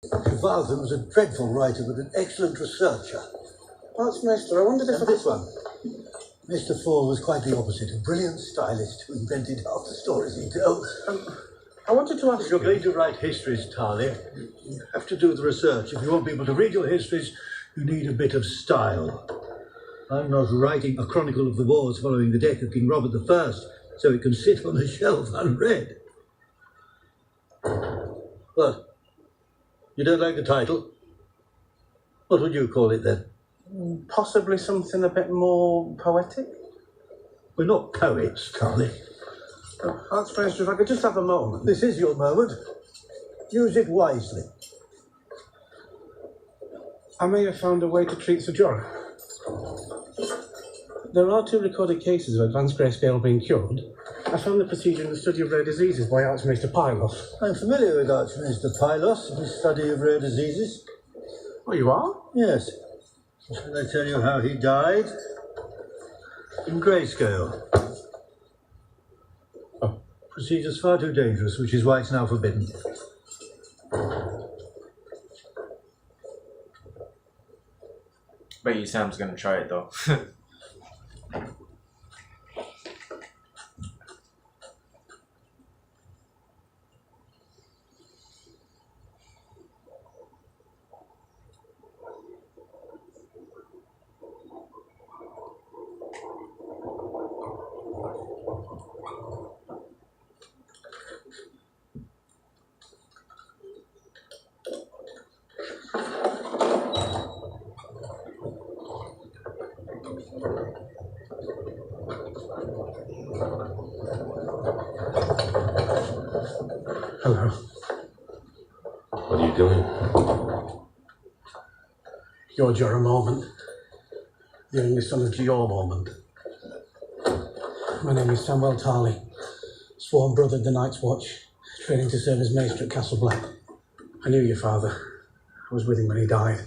Waltham was a dreadful writer, but an excellent researcher. Archmaester, I wondered if... And this one. Mr. Ford was quite the opposite, a brilliant stylist who invented half the stories he tells. I wanted to ask If you're going to write histories, Tarly, you have to do the research. If you want people to read your histories, you need a bit of style. I'm not writing a chronicle of the wars following the death of King Robert I, so it can sit on a shelf unread. What? You don't like the title? What would you call it then? Possibly something a bit more poetic? We're not poets, Tarly. Archmaester, if I could just have a moment. This is your moment. Use it wisely. I may have found a way to treat Sir Jorah. There are 2 recorded cases of advanced grayscale being cured. I found the procedure in the study of rare diseases by Archmaester Pylos. I'm familiar with Archmaester Pylos and his study of rare diseases. Oh, you are? Yes. Shall I tell you how he died? In grayscale. Oh. Procedure's far too dangerous, which is why it's now forbidden. Bet you Sam's gonna try it though. Hello. What are you doing? Your Jorah moment. The only son of Gior moment. My name is Samuel Tarly, sworn brother of the Night's Watch, training to serve as maester at Castle Black. I knew your father. I was with him when he died.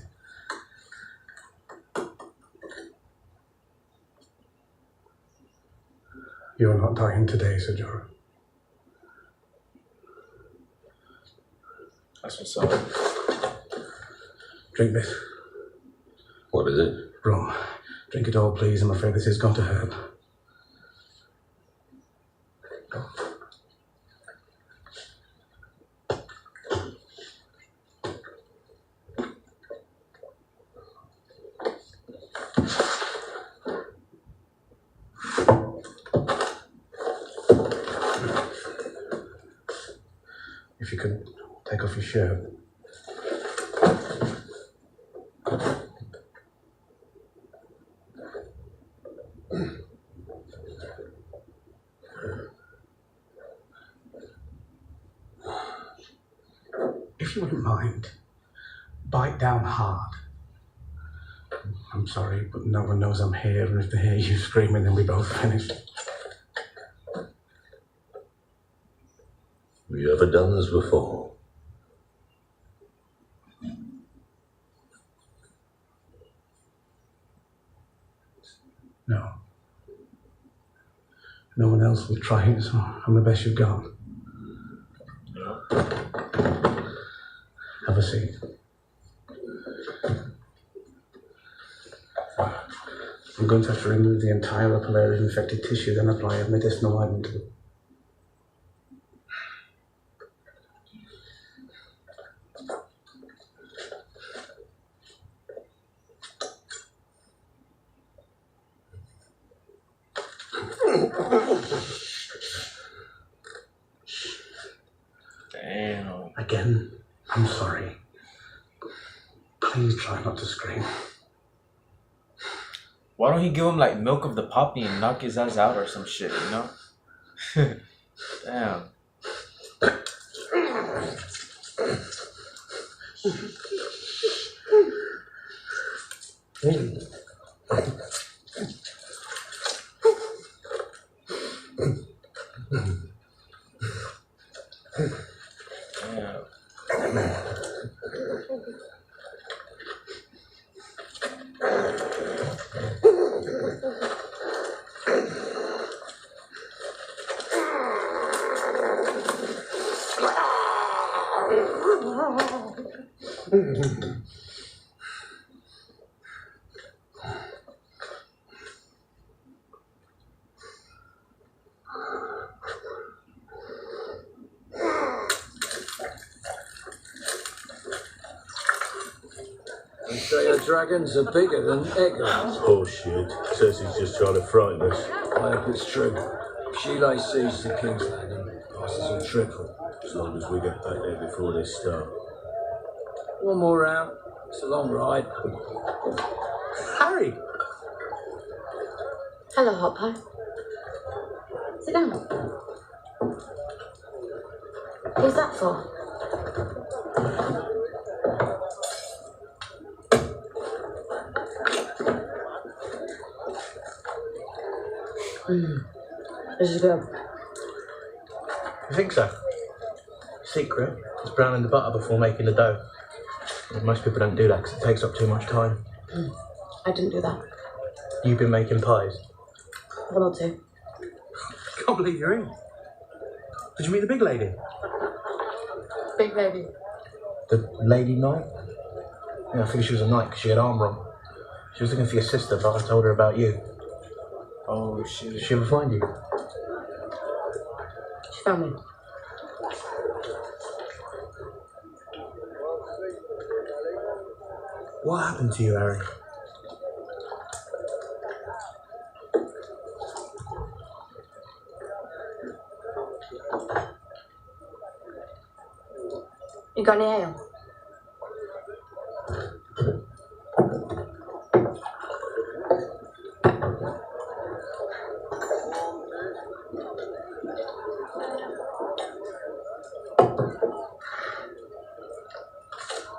You're not dying today, Sir Jorah. That's what's up. Drink this. What is it? Rum. Drink it all, please. I'm afraid this is going to hurt. If you could take off your shirt. If you wouldn't mind, bite down hard. I'm sorry, but no one knows I'm here, and if they hear you screaming, then we both finish. Have you ever done this before? No. No one else will try it, so I'm the best you've got. Have a seat. I'm going to have to remove the entire upper layer of infected tissue, then apply a medicinal ointment to it. Damn. Again, I'm sorry. Please try not to scream. Why don't he give him like milk of the poppy and knock his ass out or some shit, you know? Damn. They say the dragons are bigger than eagles. Bullshit. Cersei's just trying to frighten us. I hope it's true. If she lays siege to King's Landing, prices will triple. As long as we get back there before they start. One more round. It's a long ride. Harry! Hello, Hot Pie. Sit down. Who's that for? This is good. You think so? Secret is browning the butter before making the dough. Most people don't do that because it takes up too much time. I didn't do that. You've been making pies. One or two. Can't believe you're in. Did you meet the big lady? Big baby. The lady knight? Yeah, I figured she was a knight because she had armour on. She was looking for your sister, but I told her about you. Oh shit. Did she ever find you? She found me. What happened to you, Harry? You got any ale?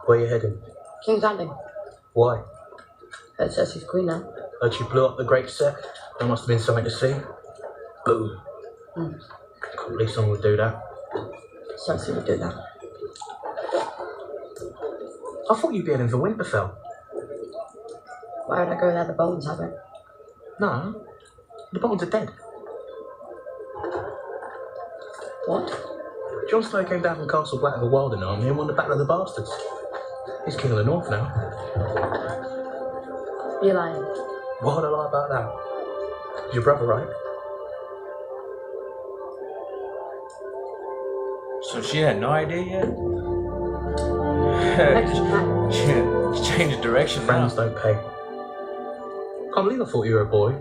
Where you heading? King's Landing. Why? Heard Cersei's queen now. Heard she blew up the Great Set. There must have been something to see. Boom. Can't believe someone would do that. Cersei would do that. I thought you'd be heading for Winterfell. Why would I go there? The Boltons have it. No, the Boltons are dead. What? Jon Snow came down from Castle Black with a Wilding army and won the Battle of the Bastards. He's king of the North now. You're lying. What would I lie about that? He's your brother, right? So she had no idea yet? Extra pack. She changed direction Friends now. don't pay. Can't believe I thought you were a boy.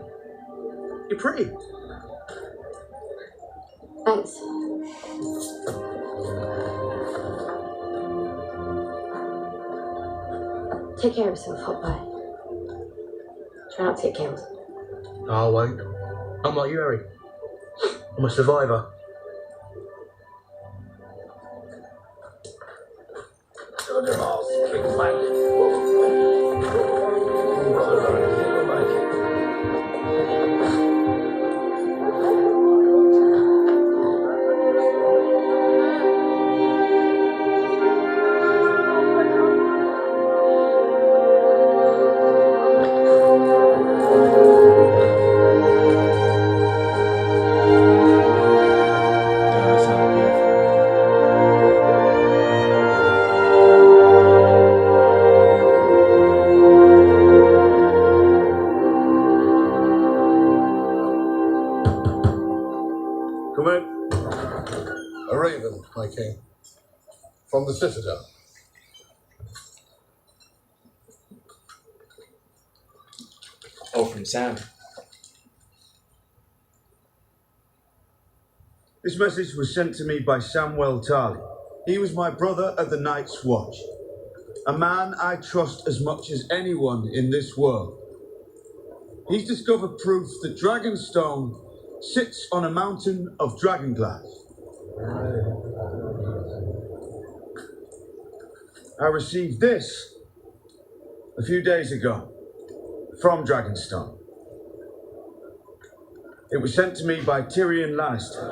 You're pretty. Thanks. Take care of yourself, Hot Pie. Try not to get killed. No, I won't. I'm like you, Harry. I'm a survivor. King's Landing. We'll make it. Yeah, that sounded beautiful. Come in. A raven, my king. From the citadel. Oh, from Sam. This message was sent to me by Samwell Tarly. He was my brother at the Night's Watch. A man I trust as much as anyone in this world. He's discovered proof that Dragonstone sits on a mountain of dragonglass. I received this a few days ago from Dragonstone. It was sent to me by Tyrion Lannister.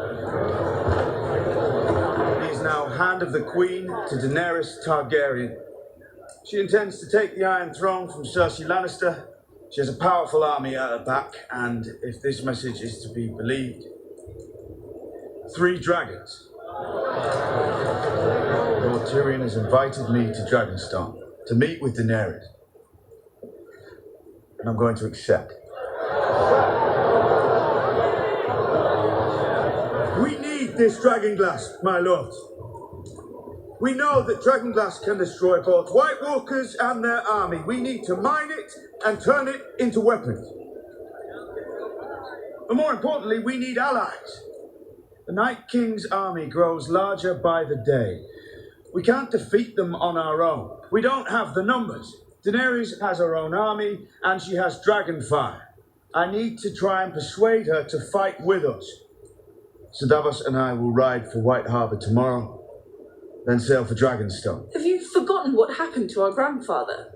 He is now Hand of the Queen to Daenerys Targaryen. She intends to take the Iron Throne from Cersei Lannister. She has a powerful army at her back, and if this message is to be believed, 3 dragons. Lord Tyrion has invited me to Dragonstone to meet with Daenerys. And I'm going to accept. We need this dragonglass, my lords. We know that dragonglass can destroy both White Walkers and their army. We need to mine it and turn it into weapons. But more importantly, we need allies. The Night King's army grows larger by the day. We can't defeat them on our own. We don't have the numbers. Daenerys has her own army, and she has dragonfire. I need to try and persuade her to fight with us. Sir Davos and I will ride for White Harbour tomorrow, then sail for Dragonstone. Have you forgotten what happened to our grandfather?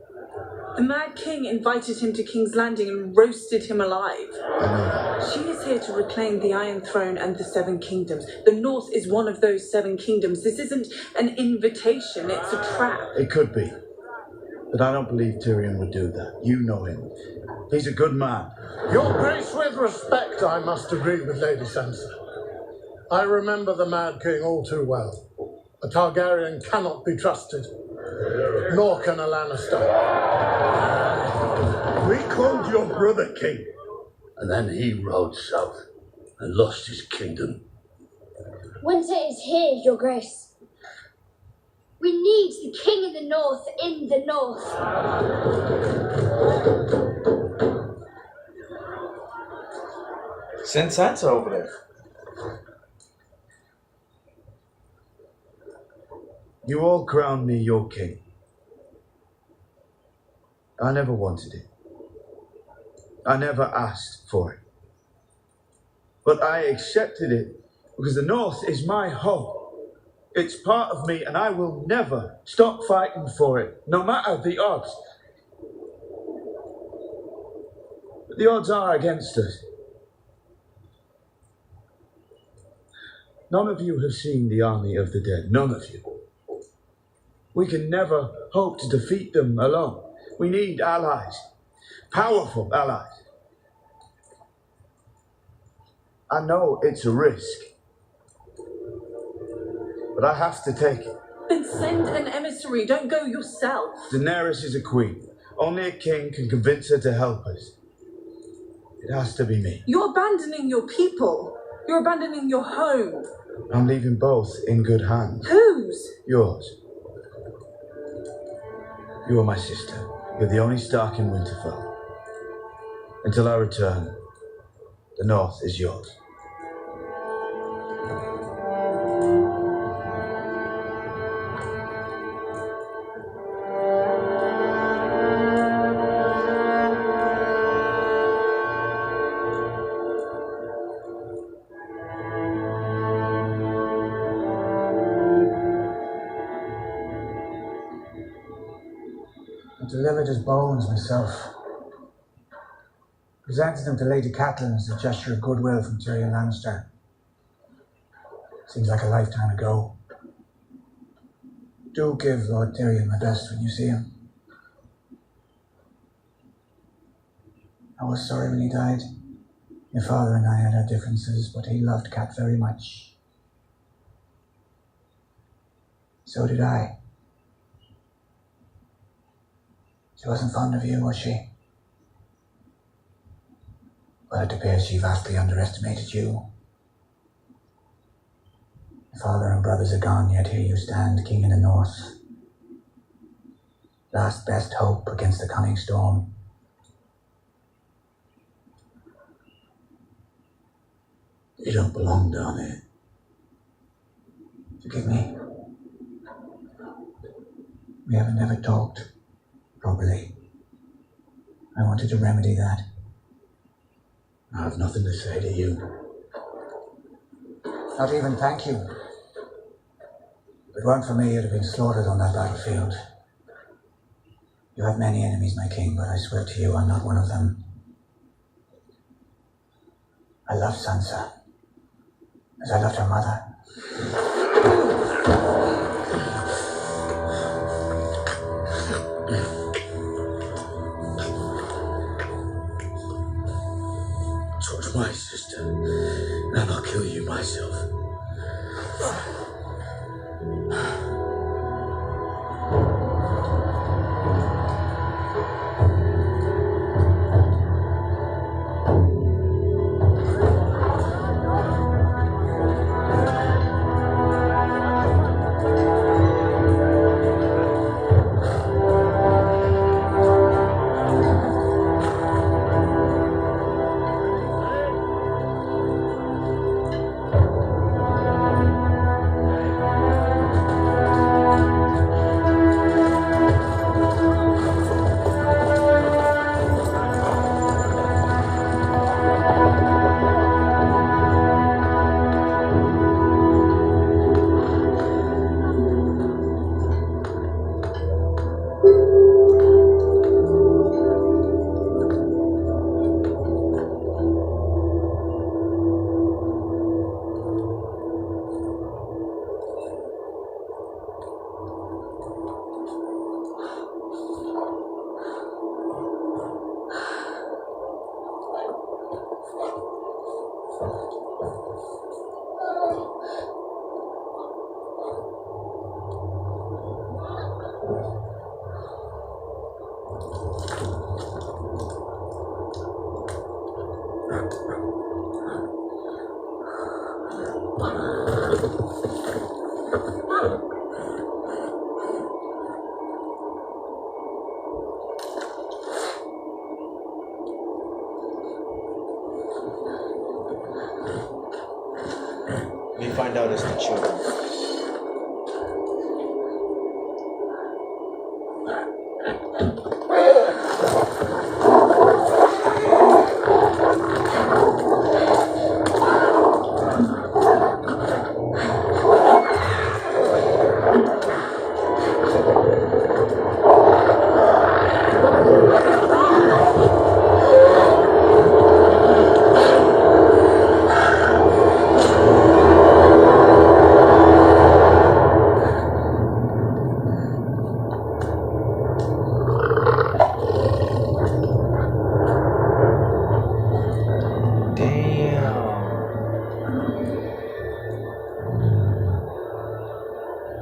The Mad King invited him to King's Landing and roasted him alive. I know that. She is here to reclaim the Iron Throne and the Seven Kingdoms. The North is one of those Seven Kingdoms. This isn't an invitation, it's a trap. It could be. But I don't believe Tyrion would do that. You know him. He's a good man. Your Grace, with respect, I must agree with Lady Sansa. I remember the Mad King all too well. A Targaryen cannot be trusted, nor can a Lannister. We called your brother king. And then he rode south and lost his kingdom. Winter is here, Your Grace. We need the king in the north in the north. Send Sansa over there. You all crowned me your king. I never wanted it. I never asked for it. But I accepted it because the North is my home. It's part of me and I will never stop fighting for it, no matter the odds. But the odds are against us. None of you have seen the army of the dead, none of you. We can never hope to defeat them alone. We need allies, powerful allies. I know it's a risk, but I have to take it. Then send an emissary, don't go yourself. Daenerys is a queen. Only a king can convince her to help us. It has to be me. You're abandoning your people. You're abandoning your home. I'm leaving both in good hands. Whose? Yours. You are my sister. You're the only Stark in Winterfell. Until I return, the North is yours. I delivered his bones myself. Presented them to Lady Catelyn as a gesture of goodwill from Tyrion Lannister. Seems like a lifetime ago. Do give Lord Tyrion my best when you see him. I was sorry when he died. Your father and I had our differences, but he loved Cat very much. So did I. She wasn't fond of you, was she? Well, it appears she vastly underestimated you. Your father and brothers are gone, yet here you stand, king in the north. Last best hope against the coming storm. You don't belong down here. Forgive me. We haven't ever talked properly. I wanted to remedy that. I have nothing to say to you. Not even thank you. If it weren't for me, you'd have been slaughtered on that battlefield. You have many enemies, my king, but I swear to you, I'm not one of them. I love Sansa, as I loved her mother. Touch my sister, and I'll kill you myself. We find out as the children.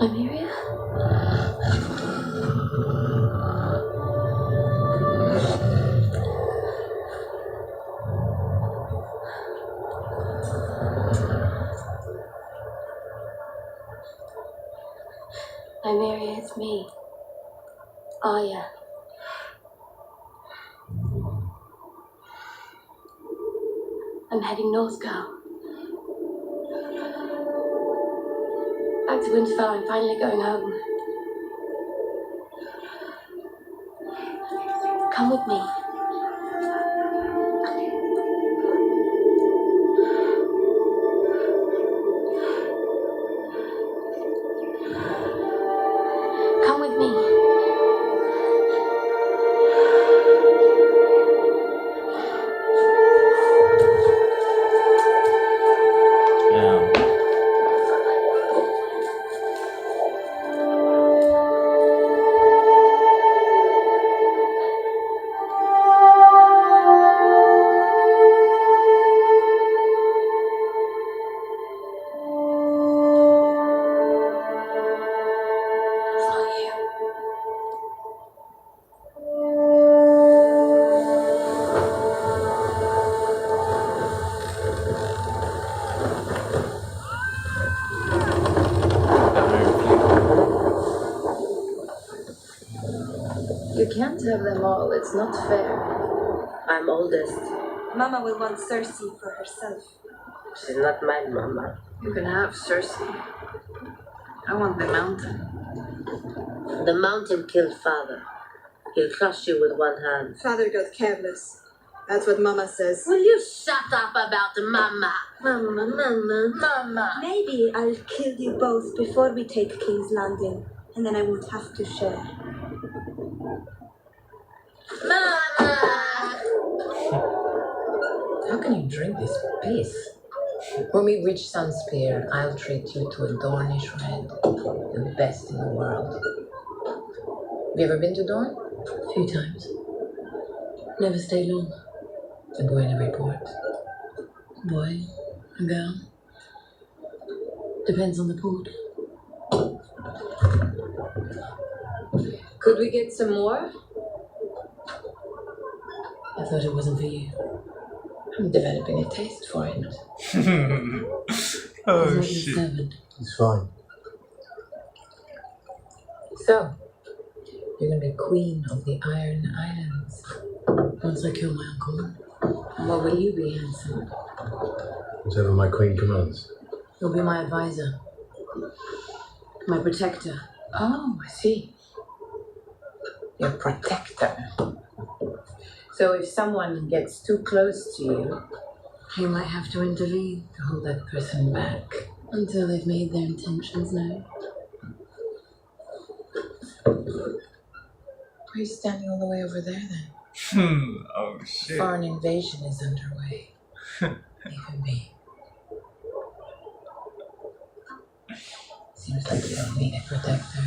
Nymeria? Nymeria, it's me. Arya. I'm heading north, girl. Back to Winterfell, I'm finally going home. Come with me. Come with me. You can't have them all, it's not fair. I'm oldest. Mama will want Cersei for herself. She's not my mama. You can have Cersei. I want the mountain. The mountain killed father. He'll crush you with one hand. Father got careless. That's what Mama says. Will you shut up about Mama? Mama. Maybe I'll kill you both before we take King's Landing, and then I won't have to share. Mama! How can you drink this piss? When we reach Sunspear, I'll treat you to a Dornish red, the best in the world. Have you ever been to Dorne? A few times. Never stay long. A boy in every port. A boy, a girl. Depends on the port. Could we get some more? I thought it wasn't for you. I'm developing a taste for it. Oh shit. It's fine. So, you're gonna be queen of the Iron Islands. Once I kill my uncle. And what will you be, handsome? Whatever my queen commands. You'll be my advisor. My protector. Oh, I see. Your protector. So if someone gets too close to you, You might have to intervene to hold that person back. until they've made their intentions known. Why are you standing all the way over there then? Oh shit. Foreign invasion is underway. Even me. Seems like you don't need a protector.